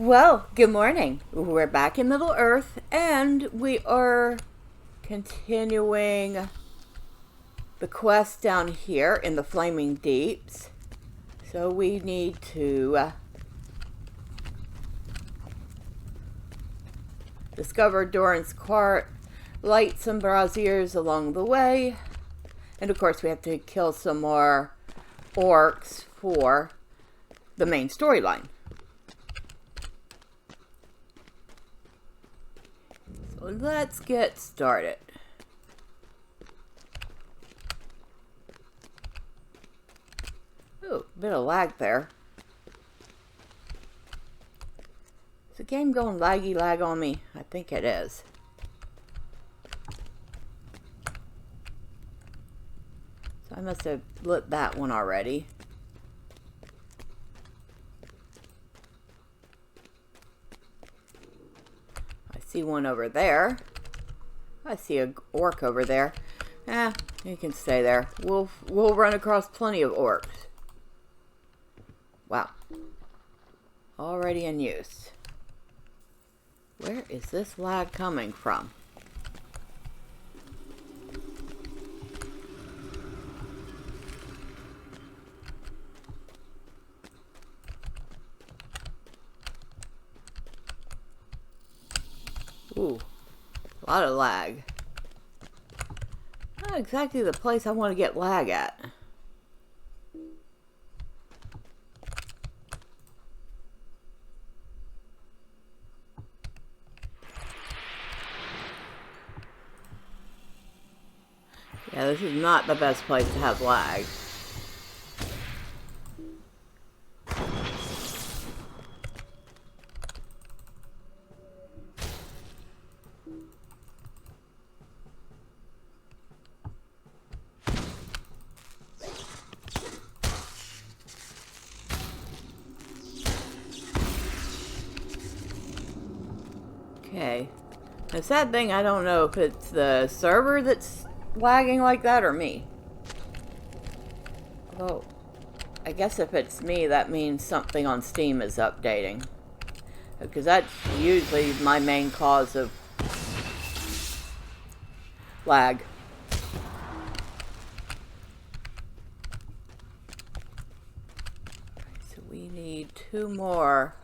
Well, good morning. We're back in Middle Earth, and we are continuing the quest down here in the Flaming Deeps. So we need to discover Doran's cart, light some braziers along the way, and of course we have to kill some more orcs for the main storyline. So let's get started. Ooh, bit of lag there. Is the game going laggy lag on me? I think it is. So I must have lit that one already. I see one over there. I see an orc over there. You can stay there. We'll run across plenty of orcs. Wow. Already in use. Where is this lag coming from? Ooh, a lot of lag. Not exactly the place I want to get lag at. Yeah, this is not the best place to have lag. Okay. The sad thing, I don't know if it's the server that's lagging like that or me. Although, I guess if it's me, that means something on Steam is updating. Because that's usually my main cause of lag. So we need 2 more.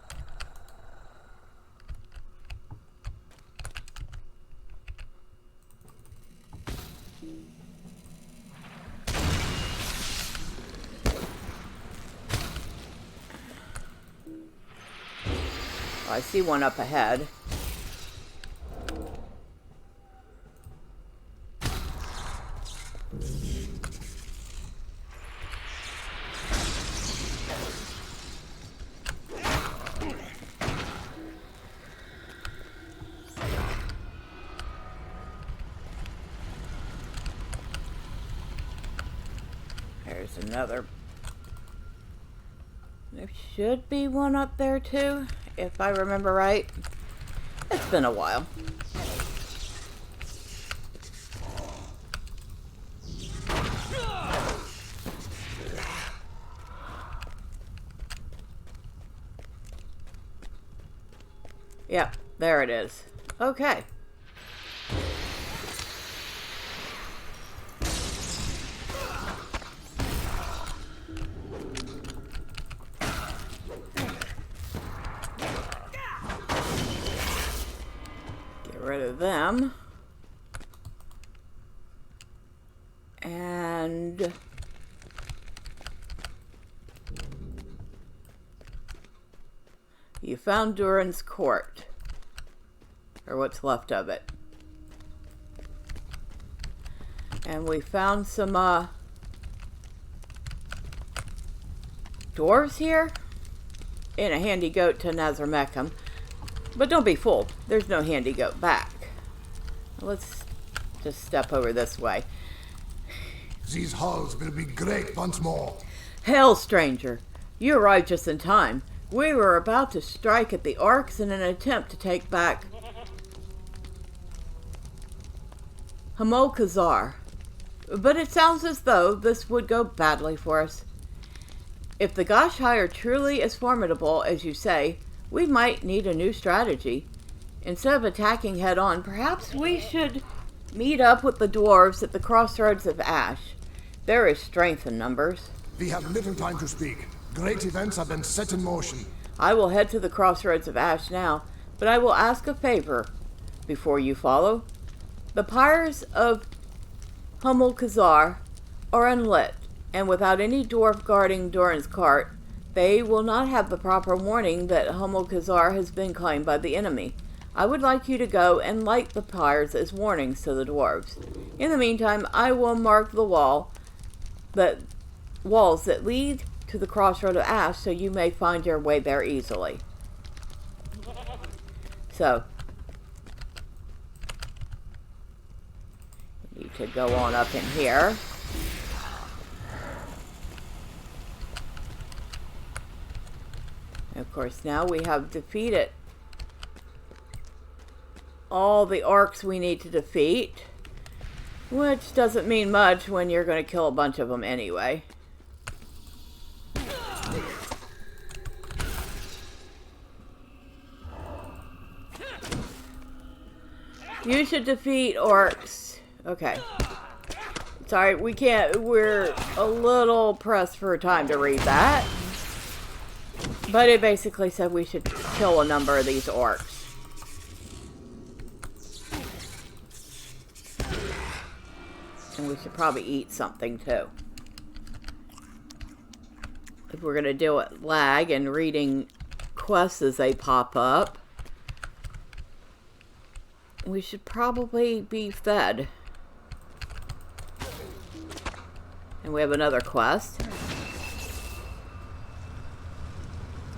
I see one up ahead. There's another. There should be one up there too, if I remember right. It's been a while. Yep, there it is. Okay. Rid of them. And you found Doran's court, or what's left of it. And we found some dwarves here and a handy goat to Nazarmecum. But don't be fooled. There's no handy goat back. Let's just step over this way. These halls will be great once more. Hail, stranger. You arrived just in time. We were about to strike at the orcs in an attempt to take back Hamol-Kazar. But it sounds as though this would go badly for us. If the Gashai are truly as formidable as you say, we might need a new strategy. Instead of attacking head-on, perhaps we should meet up with the dwarves at the crossroads of Ash. There is strength in numbers. We have little time to speak. Great events have been set in motion. I will head to the crossroads of Ash now, but I will ask a favor before you follow. The pyres of Humulkazar are unlit, and without any dwarf guarding Doran's cart, they will not have the proper warning that Humulkazar has been claimed by the enemy. I would like you to go and light the pyres as warnings to the dwarves. In the meantime, I will mark the walls that lead to the crossroad of Ash so you may find your way there easily. So, we need to go on up in here. And of course, now we have defeated all the orcs we need to defeat, which doesn't mean much when you're going to kill a bunch of them anyway. You should defeat orcs. Okay. Sorry, we can't. We're a little pressed for time to read that. But it basically said we should kill a number of these orcs. And we should probably eat something too. If we're going to deal with lag and reading quests as they pop up, we should probably be fed. And we have another quest.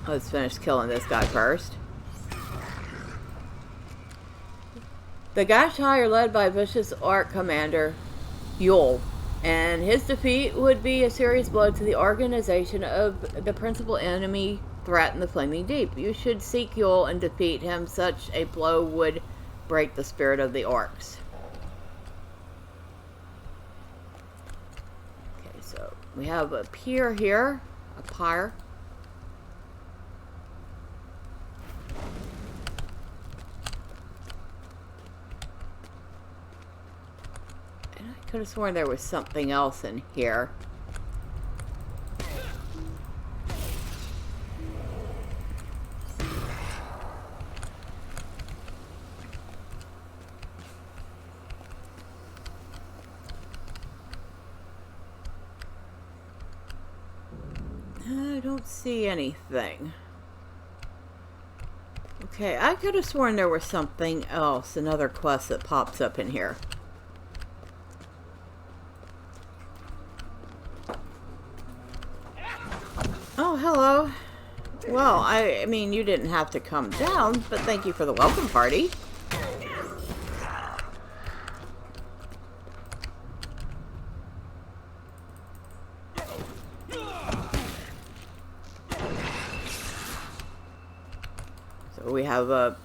Let's finish killing this guy first. The Gashtai are led by vicious orc commander Yule, and his defeat would be a serious blow to the organization of the principal enemy threat in the Flaming Deep. You should seek Yule and defeat him. Such a blow would break the spirit of the orcs. Okay, so we have a pier here, a pyre. And I could have sworn there was something else in here. I don't see anything. Okay, I could have sworn there was something else, another quest that pops up in here. Oh, hello. Well, I mean, you didn't have to come down, but thank you for the welcome party. So we have a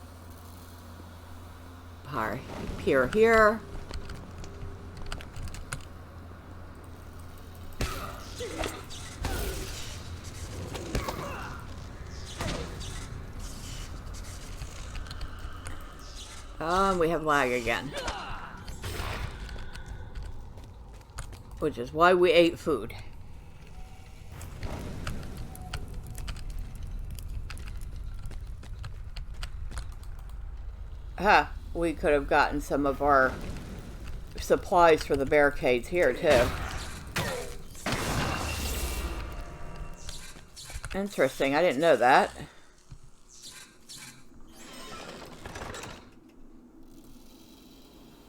pier here. We have lag again. Which is why we ate food. We could have gotten some of our supplies for the barricades here too. Interesting, I didn't know that.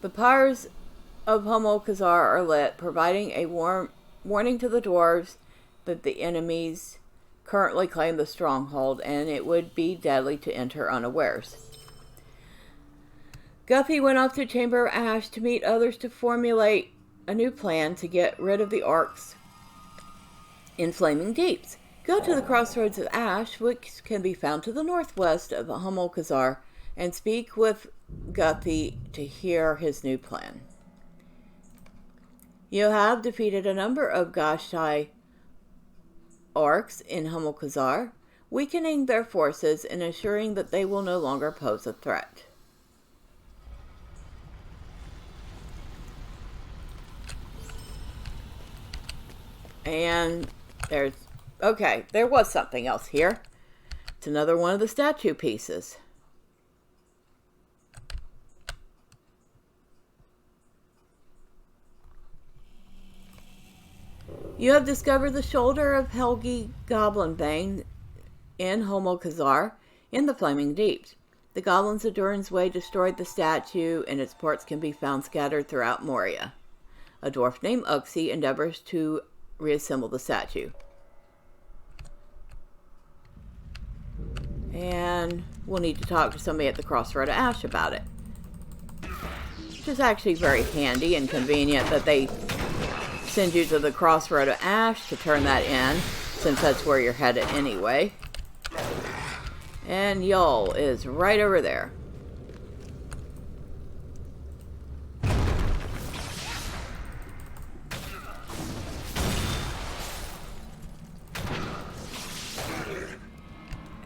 The pyres of Humulkazar are lit, providing a warning to the dwarves that the enemies currently claim the stronghold, and it would be deadly to enter unawares. Guppy went off to Chamber of Ash to meet others to formulate a new plan to get rid of the orcs in Flaming Deeps. Go to the crossroads of Ash, which can be found to the northwest of Humulkazar, and speak with Guppy to hear his new plan. You have defeated a number of Gashtai orcs in Humulkazar. weakening their forces and ensuring that they will no longer pose a threat. And okay, there was something else here. It's another one of the statue pieces. You have discovered the shoulder of Helgi Goblinbane in Homokazar in the Flaming Deeps. The goblins of Durin's Way destroyed the statue, and its parts can be found scattered throughout Moria. A dwarf named Uxie endeavors to reassemble the statue. And we'll need to talk to somebody at the Crossroad of Ash about it. Which is actually very handy and convenient that they send you to the Crossroad of Ash to turn that in, since that's where you're headed anyway. And Yul is right over there.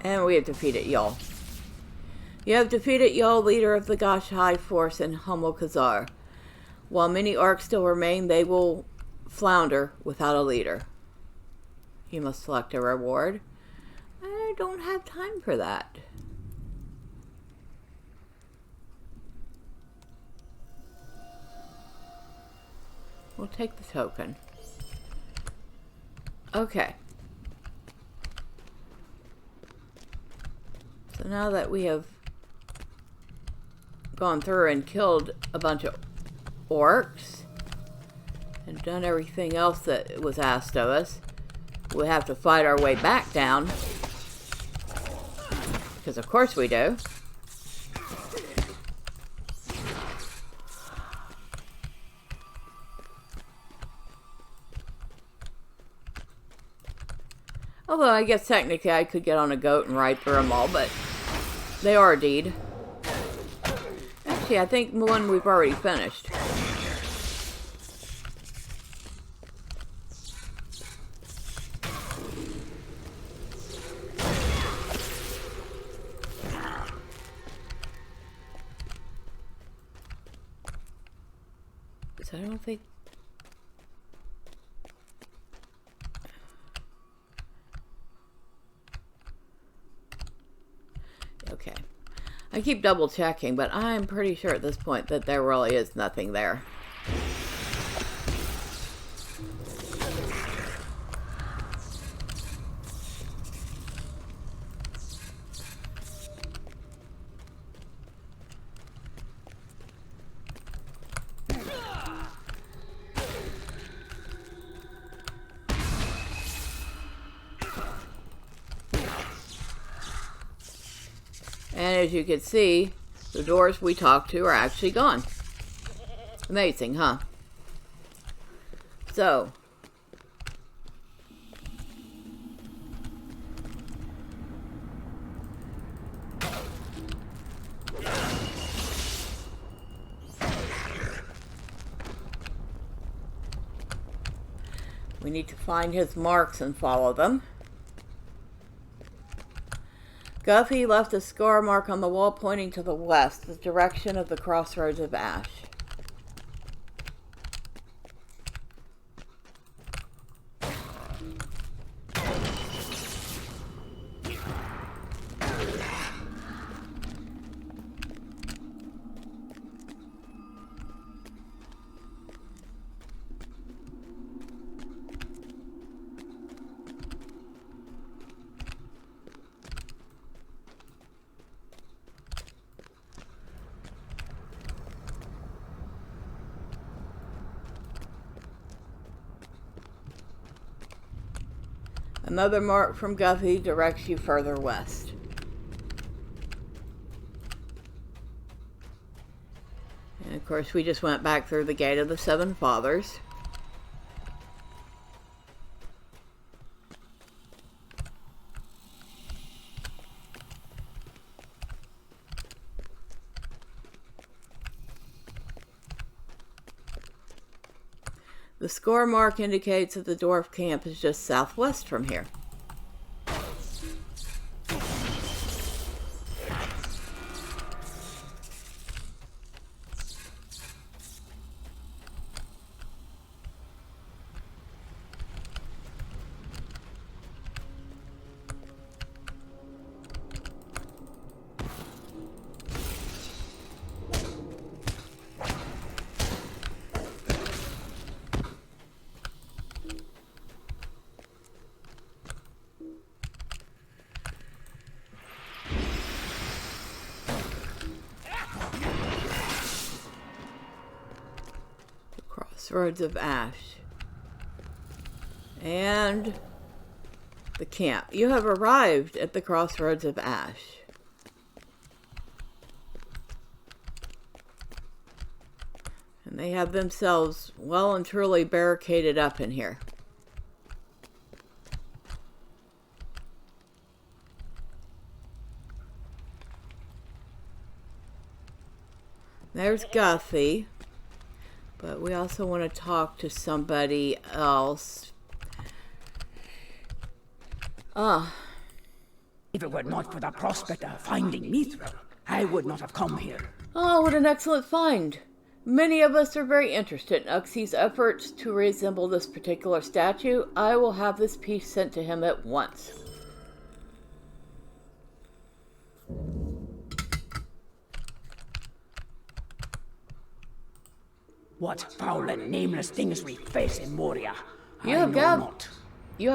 And we have defeated Yul. You have defeated Yul, leader of the Gashai force in Homokazar. While many orcs still remain, they will flounder without a leader. You must select a reward. I don't have time for that. We'll take the token. Okay. So now that we have gone through and killed a bunch of orcs and done everything else that was asked of us, we have to fight our way back down. Because of course we do. Although I guess technically I could get on a goat and ride through them all, but they are a deed. Actually, I think one we've already finished. So I don't think... Okay. I keep double checking, but I'm pretty sure at this point that there really is nothing there. And as you can see, the dwarves we talked to are actually gone. Amazing, huh? So, we need to find his marks and follow them. Guffey left a scar mark on the wall pointing to the west, the direction of the Crossroads of Ash. Another mark from Guffey directs you further west. And of course we just went back through the Gate of the Seven Fathers. The score mark indicates that the dwarf camp is just southwest from here. Crossroads of Ash. And the camp. You have arrived at the Crossroads of Ash. And they have themselves well and truly barricaded up in here. There's Guffy. But we also want to talk to somebody else. If it were not for the prospect of finding Mithril, I would not have come here. Oh, what an excellent find. Many of us are very interested in Uxie's efforts to reassemble this particular statue. I will have this piece sent to him at once. What foul and nameless things we face in Moria. You have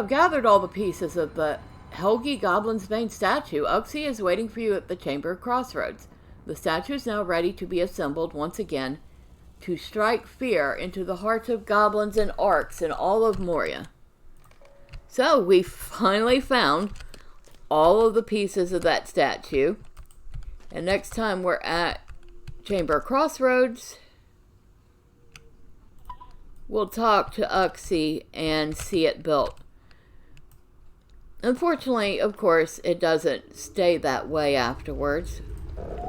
gathered all the pieces of the Helgi Goblin's Vein statue. Uxie is waiting for you at the Chamber of Crossroads. The statue is now ready to be assembled once again to strike fear into the hearts of goblins and orcs in all of Moria. So we finally found all of the pieces of that statue. And next time we're at Chamber of Crossroads, we'll talk to Uxie and see it built. Unfortunately, of course, it doesn't stay that way afterwards,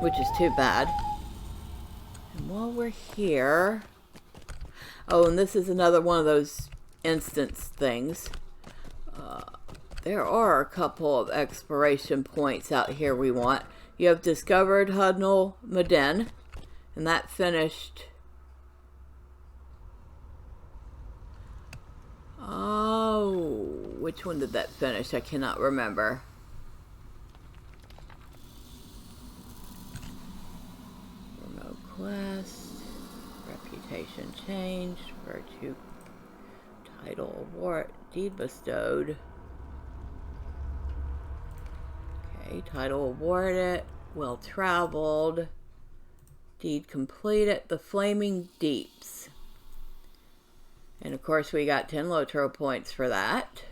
which is too bad. And while we're here... Oh, and this is another one of those instance things. There are a couple of exploration points out here we want. You have discovered Hudnal Maden, and that finished... Oh, which one did that finish? I cannot remember. Remote quest, reputation changed, virtue, title award, deed bestowed. Okay, title awarded, well traveled, deed completed, the Flaming Deeps. And of course we got 10 LOTRO points for that.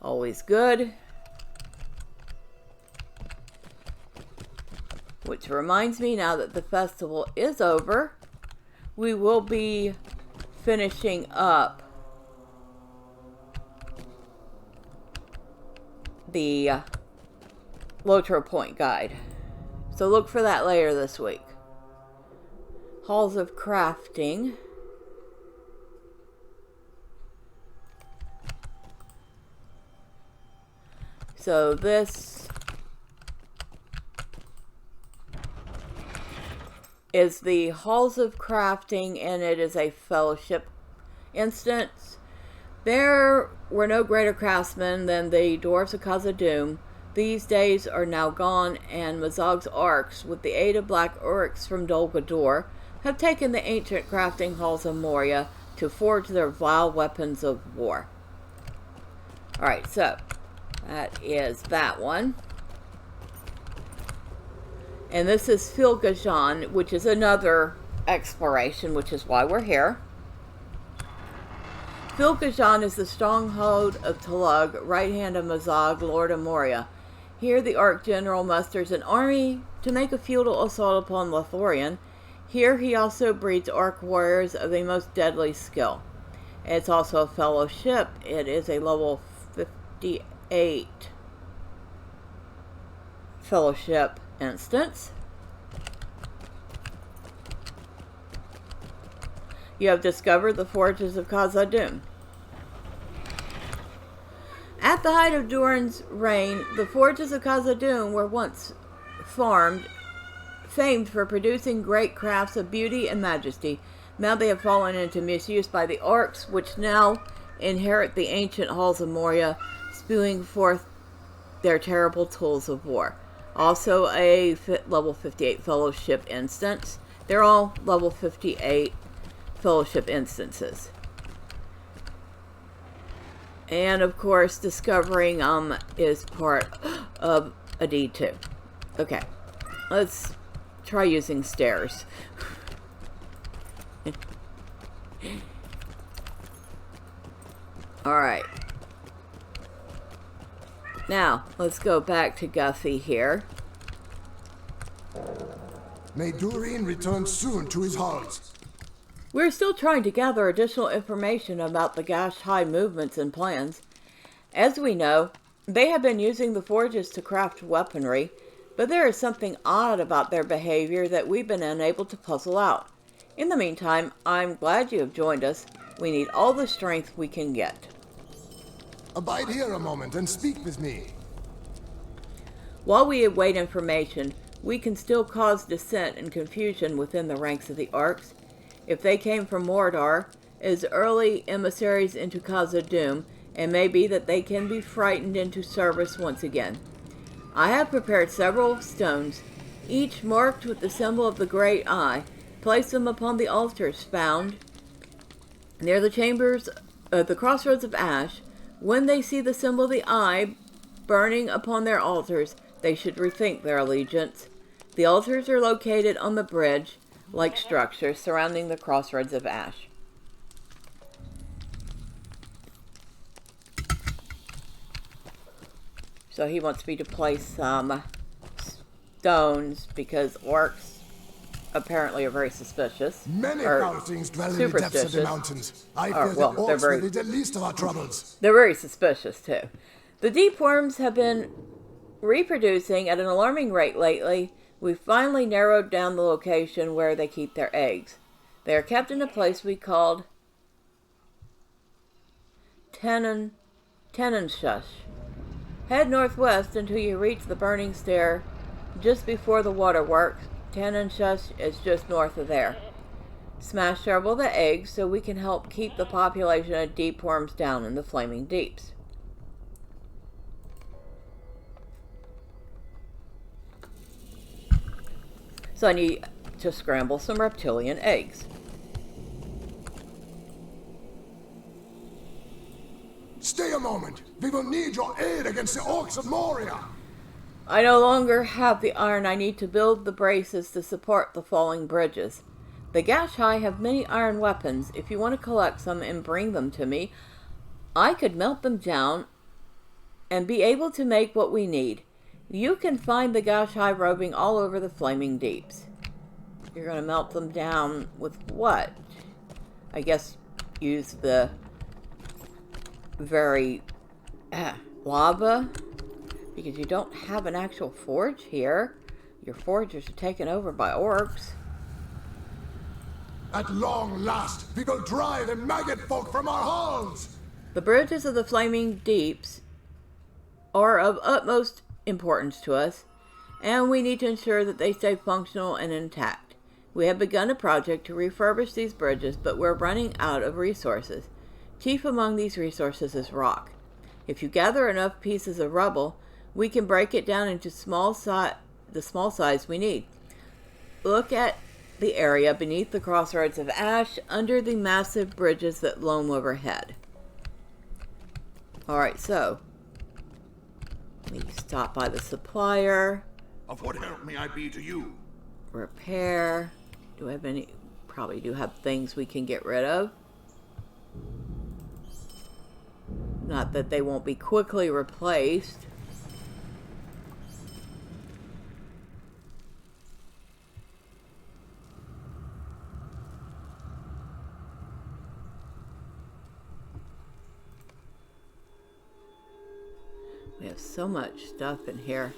Always good. Which reminds me, now that the festival is over, we will be finishing up the LOTRO point guide. So look for that later this week. Halls of Crafting. So this is the Halls of Crafting, and it is a fellowship instance. There were no greater craftsmen than the dwarves of Khazad-dûm. These days are now gone, and Mazog's orcs, with the aid of black orcs from Dol Guldur, have taken the ancient crafting halls of Moria to forge their vile weapons of war. Alright, so that is that one. And this is Filgajan, which is another exploration, which is why we're here. Filgajan is the stronghold of Talug, right hand of Mazog, Lord of Moria. Here the Arch General musters an army to make a futile assault upon Lothlorien. Here he also breeds orc warriors of the most deadly skill. It's also a fellowship. It is a level 58 fellowship instance. You have discovered the forges of Khazad-dûm. At the height of Durin's reign, the forges of Khazad-dûm were once famed for producing great crafts of beauty and majesty. Now they have fallen into misuse by the orcs, which now inherit the ancient halls of Moria, spewing forth their terrible tools of war. Also a level 58 fellowship instance. They're all level 58 fellowship instances. And of course, discovering is part of a D2. Okay, let's try using stairs. Alright. Now, let's go back to Guffy here. May Durin return soon to his halls. We're still trying to gather additional information about the Gash High movements and plans. As we know, they have been using the forges to craft weaponry, but there is something odd about their behavior that we've been unable to puzzle out. In the meantime, I'm glad you have joined us. We need all the strength we can get. Abide here a moment and speak with me. While we await information, we can still cause dissent and confusion within the ranks of the Orcs. If they came from Mordor as early emissaries into Khazad-dûm, it may be that they can be frightened into service once again. I have prepared several stones, each marked with the symbol of the Great Eye. Place them upon the altars found near the chambers of the Crossroads of Ash. When they see the symbol of the Eye burning upon their altars, they should rethink their allegiance. The altars are located on the bridge-like structure surrounding the Crossroads of Ash. So he wants me to place some stones because orcs apparently are very suspicious. Many foul things dwell in the depths of the mountains. I fear the orcs will be the least of our troubles. They're very suspicious too. The deep worms have been reproducing at an alarming rate lately. We finally narrowed down the location where they keep their eggs. They are kept in a place we called Tenenshush. Head northwest until you reach the burning stair just before the waterworks. Tenenshush is just north of there. Smash several of the eggs so we can help keep the population of deep worms down in the flaming deeps. So I need to scramble some reptilian eggs. Stay a moment. We will need your aid against the orcs of Moria. I no longer have the iron I need to build the braces to support the falling bridges. The Gashai have many iron weapons. If you want to collect some and bring them to me, I could melt them down and be able to make what we need. You can find the Gashai roving all over the flaming deeps. You're going to melt them down with what? I guess use the very lava, because you don't have an actual forge here. Your forges are taken over by orcs. At long last, we will drive the maggot folk from our halls. The bridges of the flaming deeps are of utmost importance to us, and we need to ensure that they stay functional and intact. We have begun a project to refurbish these bridges, but we're running out of resources. Chief among these resources is rock. If you gather enough pieces of rubble, we can break it down into the small size we need. Look at the area beneath the Crossroads of Ash, under the massive bridges that loom overhead. Alright, so let me stop by the supplier. Of what help may I be to you? Repair. Do I have any? Probably do have things we can get rid of. Not that they won't be quickly replaced. We have so much stuff in here.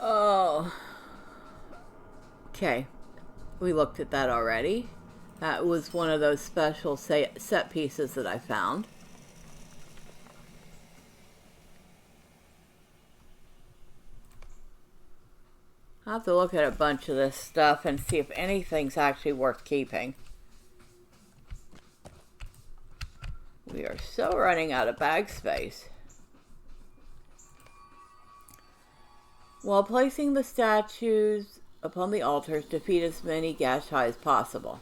Oh. Okay. We looked at that already. That was one of those special set pieces that I found. I'll have to look at a bunch of this stuff and see if anything's actually worth keeping. We are so running out of bag space. While placing the statues upon the altars, defeat as many Gashai as possible.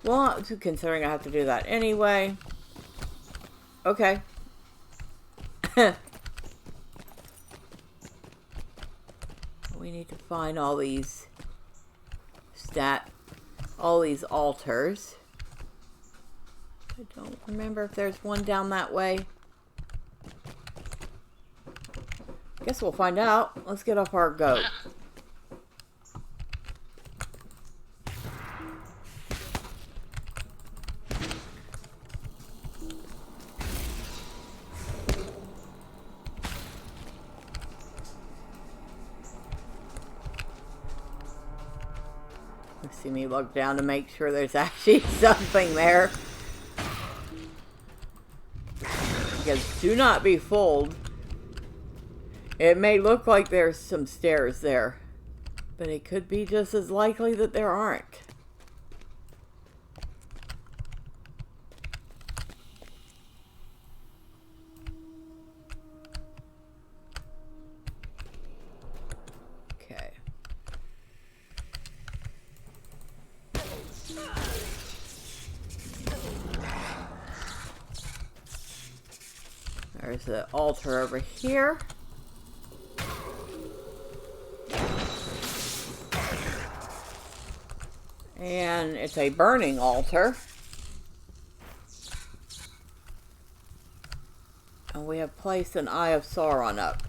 Well, considering I have to do that anyway. Okay. We need to find all these altars. I don't remember if there's one down that way. Guess we'll find out. Let's get off our goat. See me look down to make sure there's actually something there. Because do not be fooled. It may look like there's some stairs there, but it could be just as likely that there aren't. Okay. There's the altar over here. And it's a burning altar. And we have placed an Eye of Sauron up.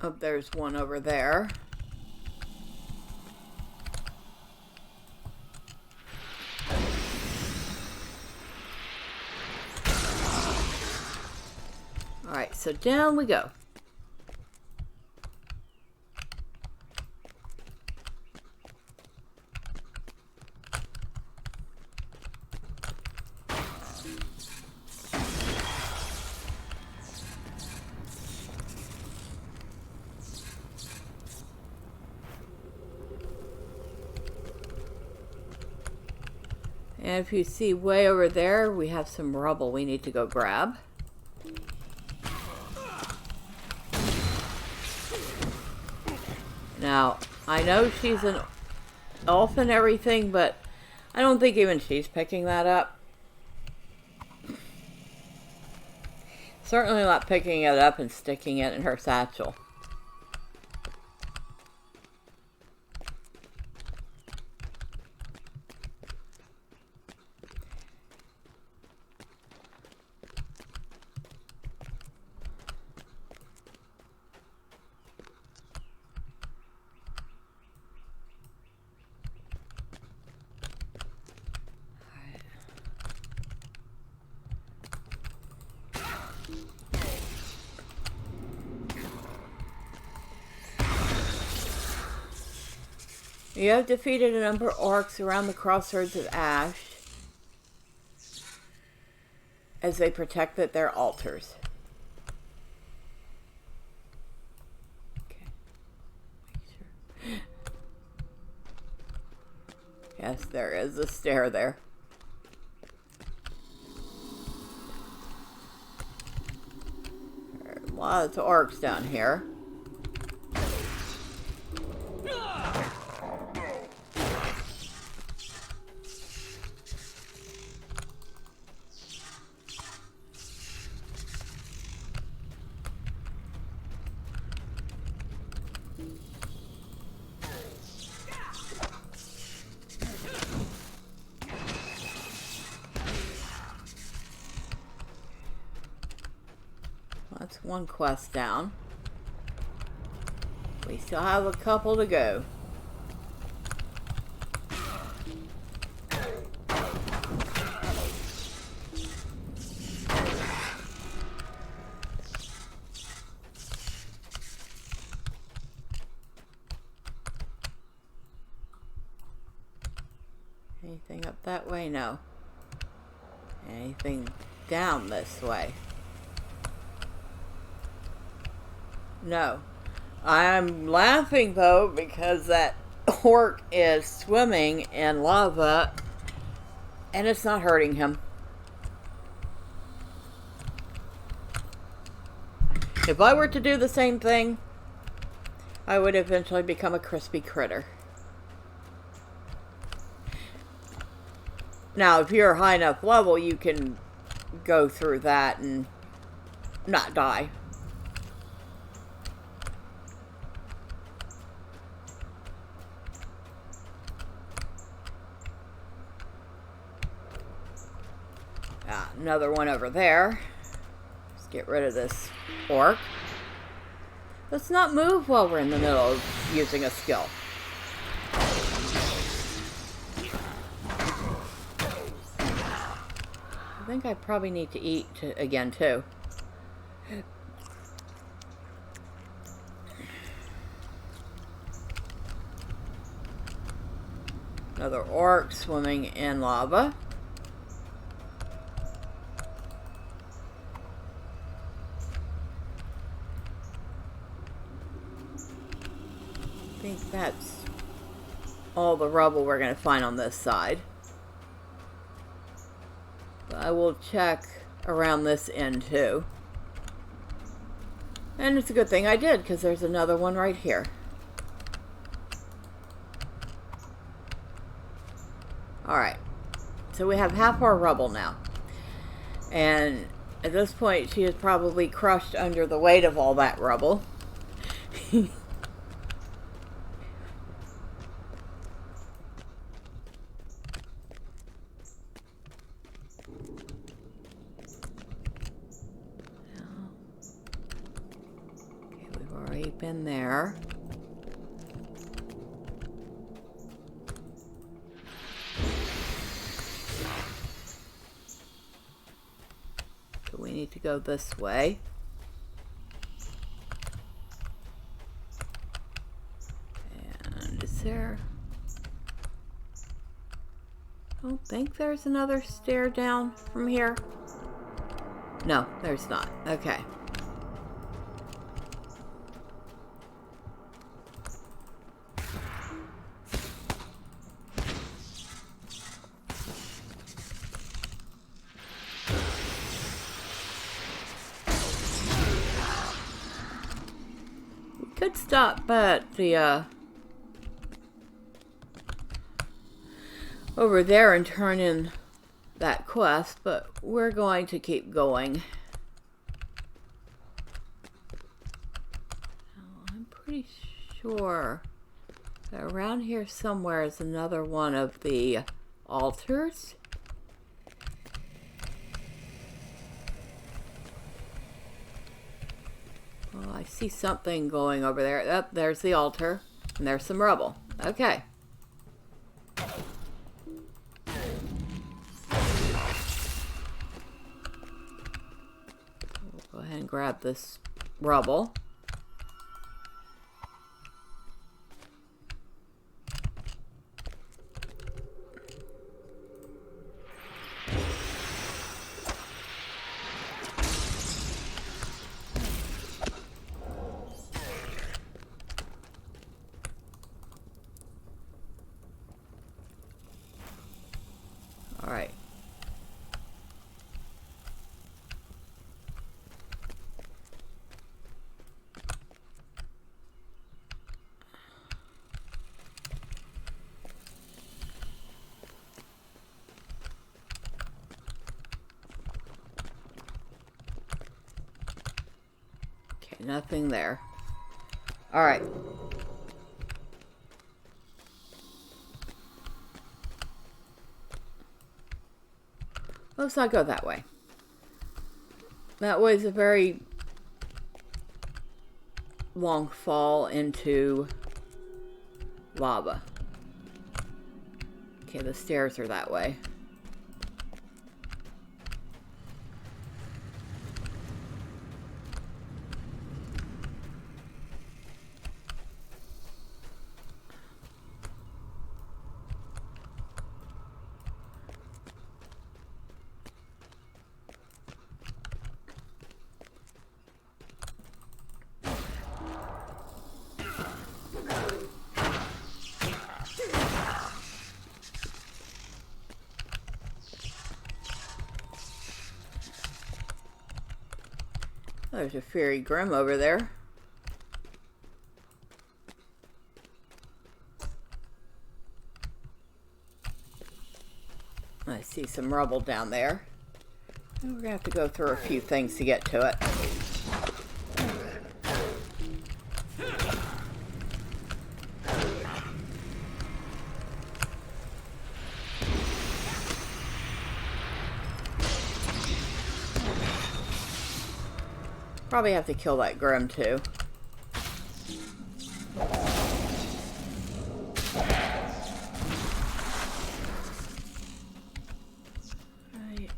Oh, there's one over there. Alright, so down we go. And if you see way over there, we have some rubble we need to go grab. Now, I know she's an elf and everything, but I don't think even she's picking that up. Certainly not picking it up and sticking it in her satchel. You have defeated a number of orcs around the crossroads of Ash as they protected their altars. Okay. Make sure. Yes, there is a stair there. There are lots of orcs down here. That's one quest down. We still have a couple to go. Anything up that way? No. Anything down this way? No. I'm laughing though because that orc is swimming in lava and it's not hurting him. If I were to do the same thing, I would eventually become a crispy critter. Now, if you're a high enough level, you can go through that and not die. Another one over there. Let's get rid of this orc. Let's not move while we're in the middle of using a skill. I think I probably need to eat again too. Another orc swimming in lava. I think that's all the rubble we're going to find on this side. But I will check around this end too. And it's a good thing I did, because there's another one right here. Alright. So we have half our rubble now. And at this point, she is probably crushed under the weight of all that rubble. In there. So we need to go this way. And is there... I don't think there's another stair down from here. No, there's not. Okay. Could stop at the over there and turn in that quest, but we're going to keep going. I'm pretty sure that around here somewhere is another one of the altars. Well, I see something going over there. Oh, there's the altar. And there's some rubble. Okay. We'll go ahead and grab this rubble. All right. Okay, nothing there. All right. Let's not go that way. That way's a very long fall into lava. Okay, the stairs are that way. Oh, there's a fairy grim over there. I see some rubble down there. We're going to have to go through a few things to get to it. Probably have to kill that Grim too. Right.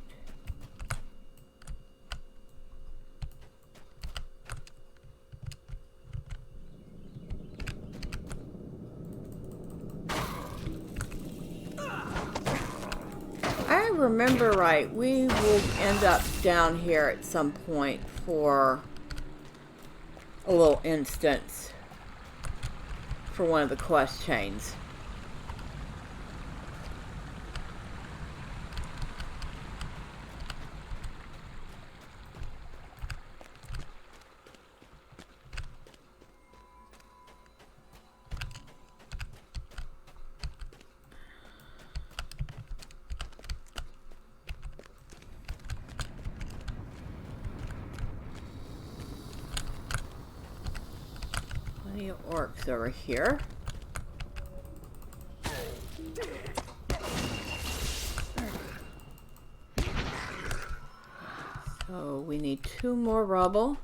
I remember right, we will end up down here at some point for a little instance for one of the quest chains. Plenty of orcs over here. So we need 2 more rubble.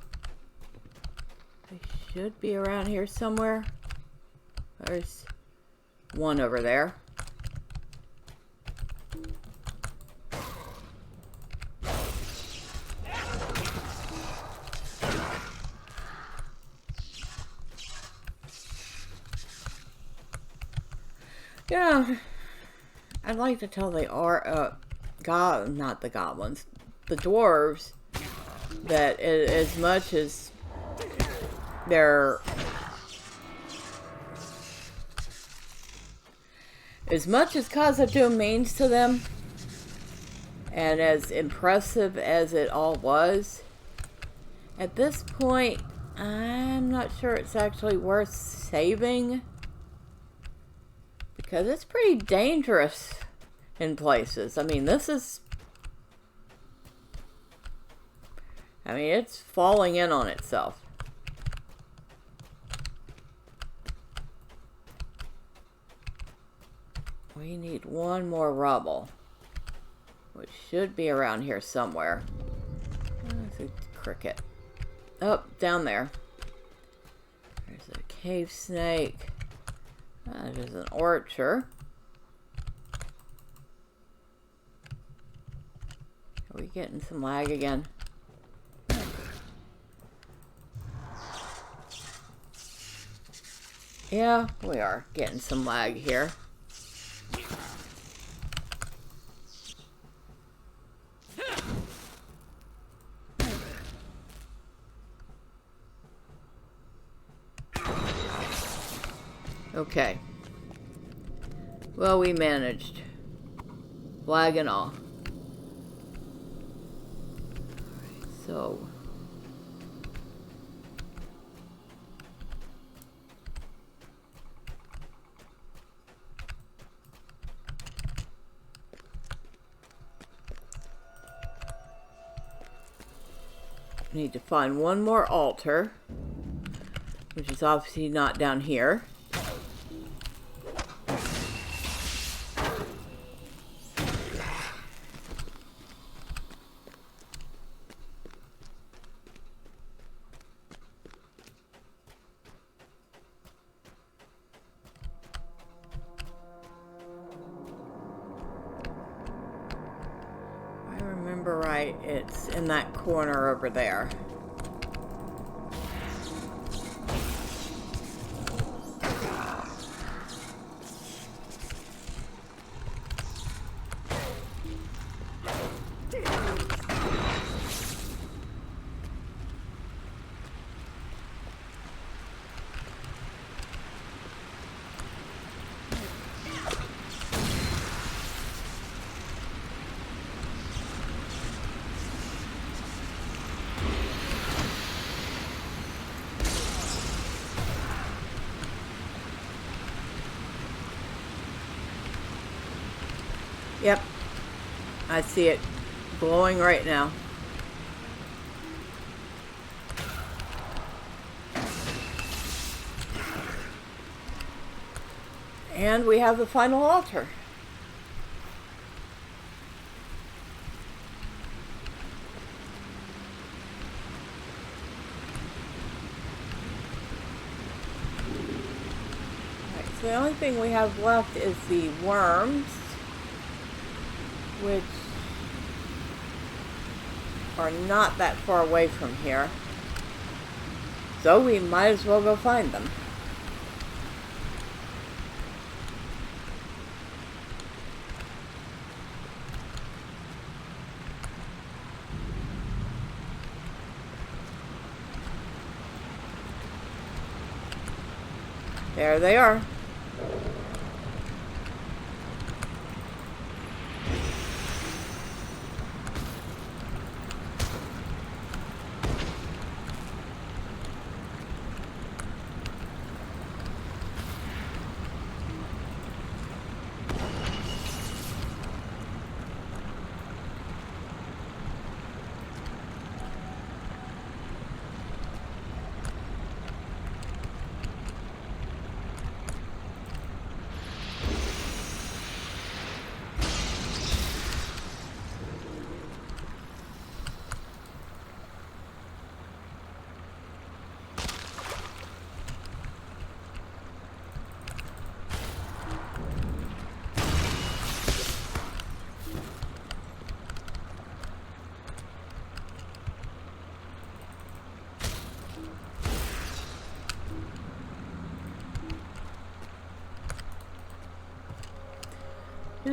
They should be around here somewhere. There's one over there. Yeah, I'd like to tell the not the goblins, the dwarves, that as much as they're, as much as Khazad-dûm means to them, and as impressive as it all was, at this point, I'm not sure it's actually worth saving. Because it's pretty dangerous in places. I mean, it's falling in on itself. We need 1 more rubble, which should be around here somewhere. There's a cricket. Oh, down there. There's a cave snake. There's an orchard. Are we getting some lag again? Yeah, we are getting some lag here. Okay. Well, we managed. Flag and all. So. Need to find 1 more altar, which is obviously not down here. Right, it's in that corner over there. Yep. I see it glowing right now. And we have the final altar. Alright, so the only thing we have left is the worms, which are not that far away from here. So we might as well go find them. There they are.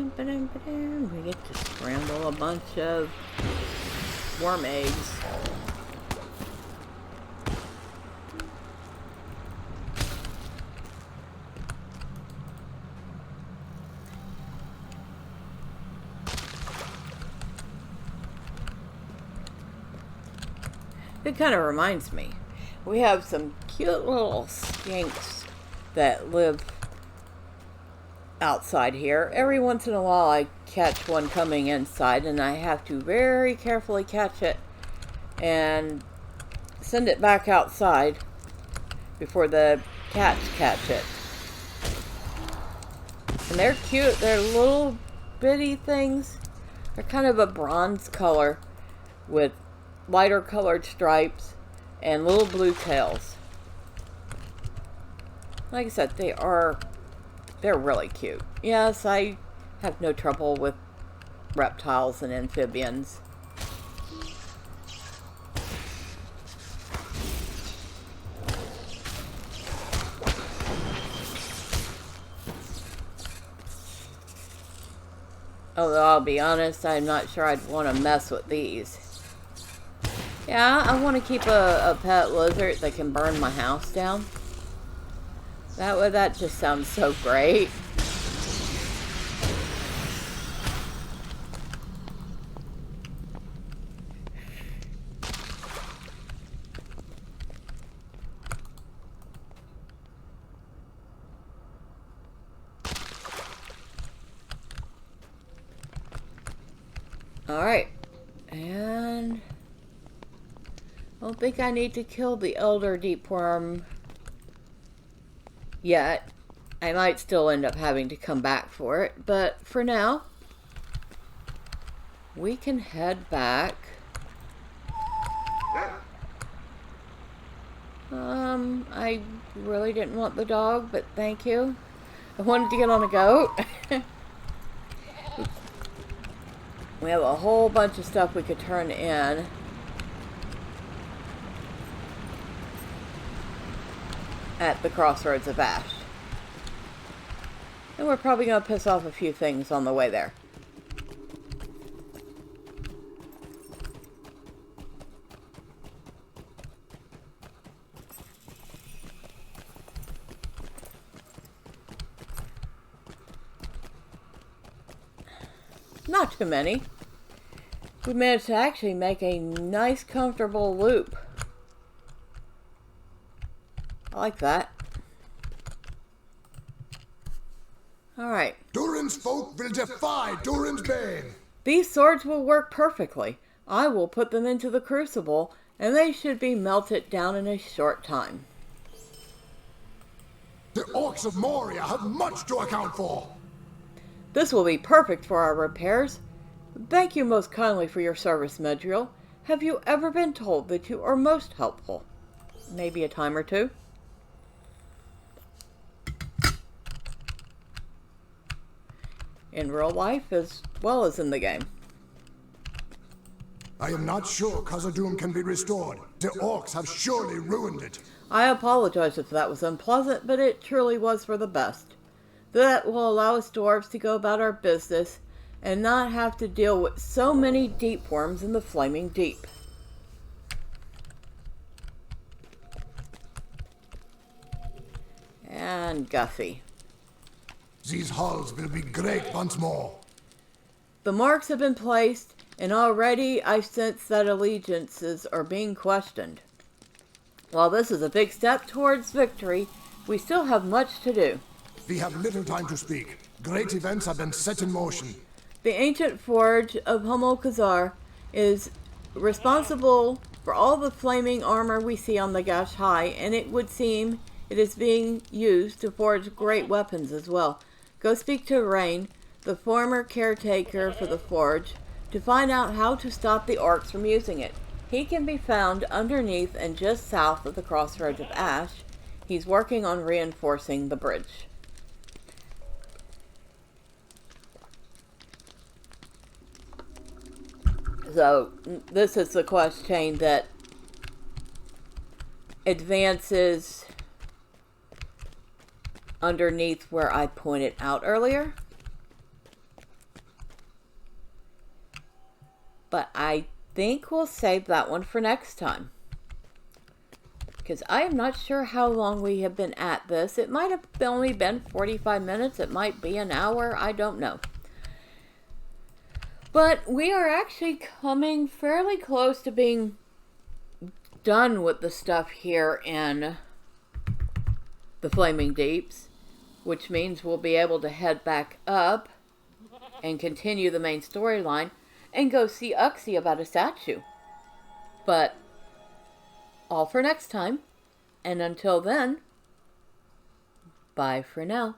We get to scramble a bunch of worm eggs. It kind of reminds me. We have some cute little skinks that live outside here. Every once in a while I catch one coming inside and I have to very carefully catch it and send it back outside before the cats catch it. And they're cute. They're little bitty things. They're kind of a bronze color with lighter colored stripes and little blue tails. Like I said, they're really cute. Yes, I have no trouble with reptiles and amphibians. Although I'll be honest, I'm not sure I'd want to mess with these. Yeah, I want to keep a pet lizard that can burn my house down. That just sounds so great. Alright, and I don't think I need to kill the elder deep worm yet. I might still end up having to come back for it, but for now, we can head back. I really didn't want the dog, but thank you. I wanted to get on a goat. We have a whole bunch of stuff we could turn in. At the Crossroads of Ash. And we're probably going to piss off a few things on the way there. Not too many. We managed to actually make a nice, comfortable loop. I like that. Alright. Durin's folk will will defy Durin's bane. These swords will work perfectly. I will put them into the crucible, and they should be melted down in a short time. The orcs of Moria have much to account for. This will be perfect for our repairs. Thank you most kindly for your service, Medriel. Have you ever been told that you are most helpful? Maybe a time or two. In real life as well as in the game. I am not sure Khazad-dûm can be restored. The orcs have surely ruined it. I apologize if that was unpleasant, but it truly was for the best. That will allow us dwarves to go about our business and not have to deal with so many deep worms in the flaming deep. And Guffy. These halls will be great once more. The marks have been placed, and already I sense that allegiances are being questioned. While this is a big step towards victory, we still have much to do. We have little time to speak. Great events have been set in motion. The ancient forge of Homolkazar is responsible for all the flaming armor we see on the Gash High, and it would seem it is being used to forge great weapons as well. Go speak to Rain, the former caretaker for the forge, to find out how to stop the orcs from using it. He can be found underneath and just south of the crossroads of Ash. He's working on reinforcing the bridge. So, this is the quest chain that advances underneath where I pointed out earlier. But I think we'll save that one for next time. Because I am not sure how long we have been at this. It might have only been 45 minutes. It might be an hour. I don't know. But we are actually coming fairly close to being done with the stuff here in the Flaming Deeps, which means we'll be able to head back up and continue the main storyline and go see Uxie about a statue. But all for next time, and until then, bye for now.